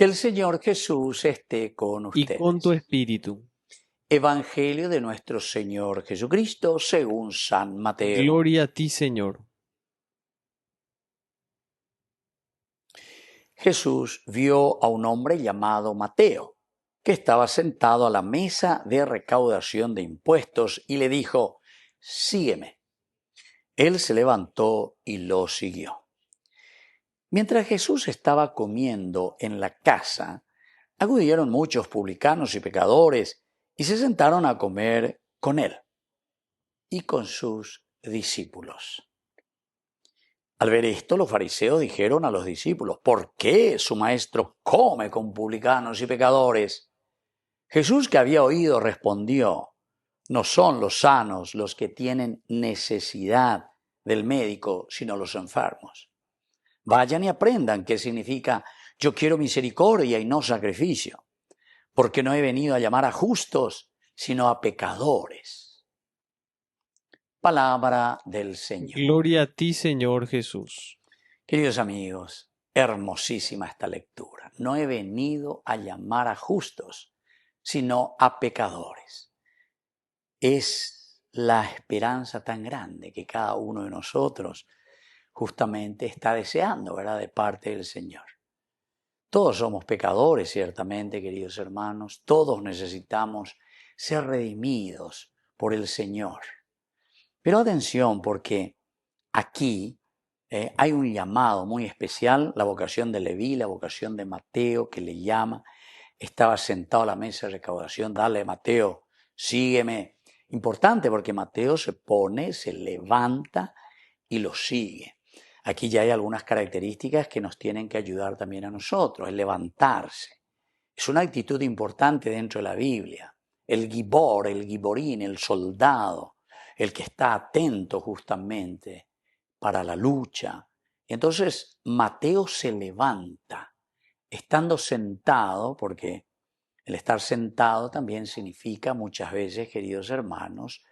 Que el Señor Jesús esté con y con tu ustedes. espíritu. Evangelio de nuestro Señor Jesucristo según San Mateo. Gloria a ti, Señor. Jesús vio a un hombre llamado Mateo, que estaba sentado a la mesa de recaudación de impuestos y le dijo: «Sígueme». Él se levantó y lo siguió. Mientras Jesús estaba comiendo en la casa, acudieron muchos publicanos y pecadores y se sentaron a comer con él y con sus discípulos. Al ver esto, los fariseos dijeron a los discípulos: «¿Por qué su maestro come con publicanos y pecadores?». Jesús, que había oído, respondió: «No son los sanos los que tienen necesidad del médico, sino los enfermos. Vayan y aprendan qué significa: yo quiero misericordia y no sacrificio, porque no he venido a llamar a justos, sino a pecadores». Palabra del Señor. Gloria a ti, Señor Jesús. Queridos amigos, hermosísima esta lectura. No he venido a llamar a justos, sino a pecadores. Es la esperanza tan grande que cada uno de nosotros justamente está deseando, ¿verdad?, de parte del Señor. Todos somos pecadores, ciertamente, queridos hermanos. Todos necesitamos ser redimidos por el Señor. Pero atención, porque aquí hay un llamado muy especial, la vocación de Leví, la vocación de Mateo, que le llama. Estaba sentado a la mesa de recaudación: «Dale, Mateo, sígueme». Importante, porque Mateo se pone, se levanta y lo sigue. Aquí ya hay algunas características que nos tienen que ayudar también a nosotros. El levantarse es una actitud importante dentro de la Biblia. El gibor, el giborín, el soldado, el que está atento justamente para la lucha. Entonces Mateo se levanta, estando sentado, porque el estar sentado también significa muchas veces, queridos hermanos,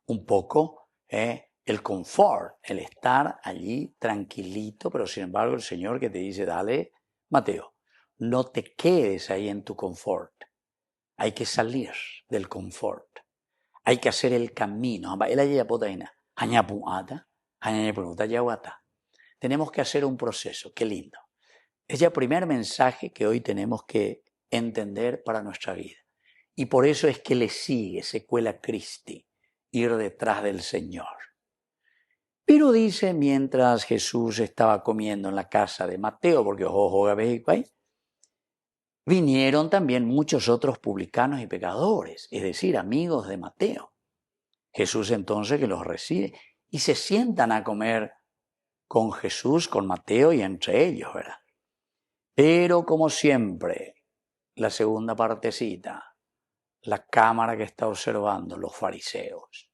un poco el confort, el estar allí tranquilito, pero sin embargo el Señor que te dice: «Dale, Mateo, no te quedes ahí en tu confort. Hay que salir del confort. Hay que hacer el camino». Tenemos que hacer un proceso. Qué lindo. Es ya el primer mensaje que hoy tenemos que entender para nuestra vida. Y por eso es que le sigue, secuela Christi, ir detrás del Señor. Pero dice, mientras Jesús estaba comiendo en la casa de Mateo, porque vinieron también muchos otros publicanos y pecadores, es decir, amigos de Mateo. Jesús entonces que los recibe y se sientan a comer con Jesús, con Mateo y entre ellos, ¿verdad? Pero como siempre, la segunda partecita, la cámara que está observando, los fariseos.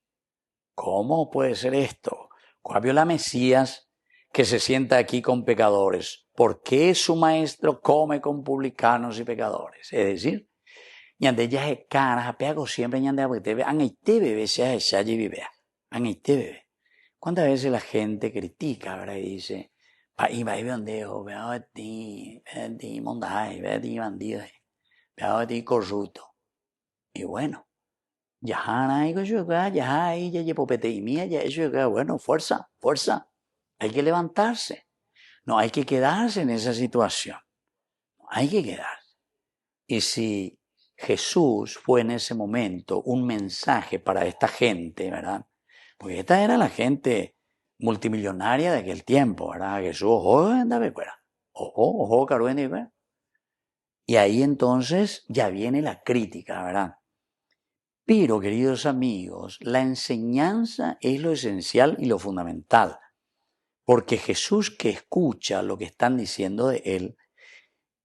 ¿Cómo puede ser esto? ¿Cuál la Mesías que se sienta aquí con pecadores? ¿Por qué su maestro come con publicanos y pecadores? Es decir, ñande ya es caras, apego siempre ñande abutebe, angaite bebé sea esa allí vivea, angaite bebé. ¿Cuántas veces la gente critica, verdad? Y dice: y va y bandejo, vea de ti mondaje, vea de ti bandido, vea de ti corrupto. Y bueno, ya hay que jugar, ya hay, ya llevo pete y mía, ya eso, bueno, fuerza, fuerza. Hay que levantarse. No hay que quedarse en esa situación. No hay que quedarse. Y si Jesús fue en ese momento un mensaje para esta gente, ¿verdad? Porque esta era la gente multimillonaria de aquel tiempo, ¿verdad? Jesús, ojo, andaba fuera. Ojo, caruende, ¿verdad? Y ahí entonces ya viene la crítica, ¿verdad? Pero, queridos amigos, la enseñanza es lo esencial y lo fundamental. Porque Jesús, que escucha lo que están diciendo de él,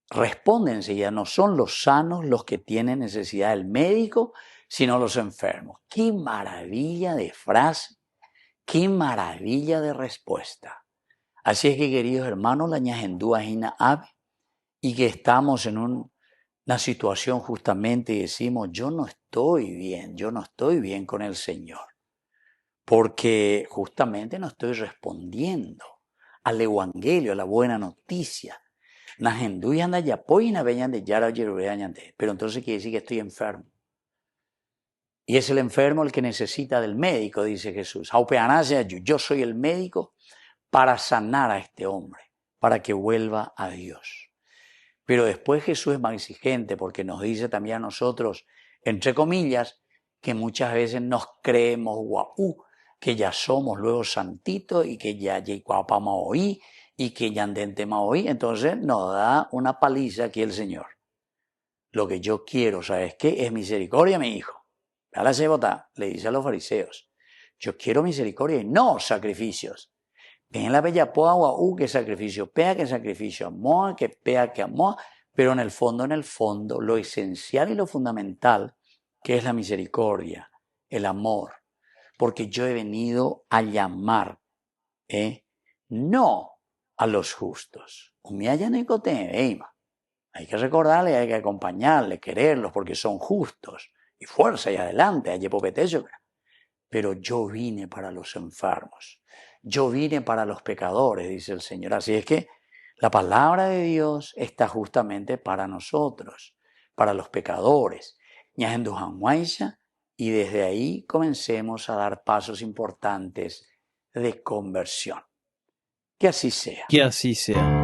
responde enseguida: no son los sanos los que tienen necesidad del médico, sino los enfermos. ¡Qué maravilla de frase! ¡Qué maravilla de respuesta! Así es que, queridos hermanos, la ñajendúa hina ave, y que estamos en una situación justamente y decimos: yo no estoy bien con el Señor, porque justamente no estoy respondiendo al evangelio, a la buena noticia. Pero entonces quiere decir que estoy enfermo. Y es el enfermo el que necesita del médico, dice Jesús. Yo soy el médico para sanar a este hombre, para que vuelva a Dios. Pero después Jesús es más exigente porque nos dice también a nosotros, entre comillas, que muchas veces nos creemos guau, que ya somos luego santitos y que ya guapamos hoy y que ya andentemos hoy. Entonces nos da una paliza aquí el Señor. Lo que yo quiero, ¿sabes qué? Es misericordia, mi hijo. Le dice a los fariseos, yo quiero misericordia y no sacrificios. Ven la bella poa guau que sacrificio, pea que sacrificio, amoa que pea que amoa, pero en el fondo, lo esencial y lo fundamental, que es la misericordia, el amor, porque yo he venido a llamar, no a los justos. Hay que recordarle, hay que acompañarle, quererlos, porque son justos. Y fuerza y adelante, pero yo vine para los enfermos, yo vine para los pecadores, dice el Señor. Así es que la palabra de Dios está justamente para nosotros, para los pecadores. Y desde ahí comencemos a dar pasos importantes de conversión. Que así sea. Que así sea.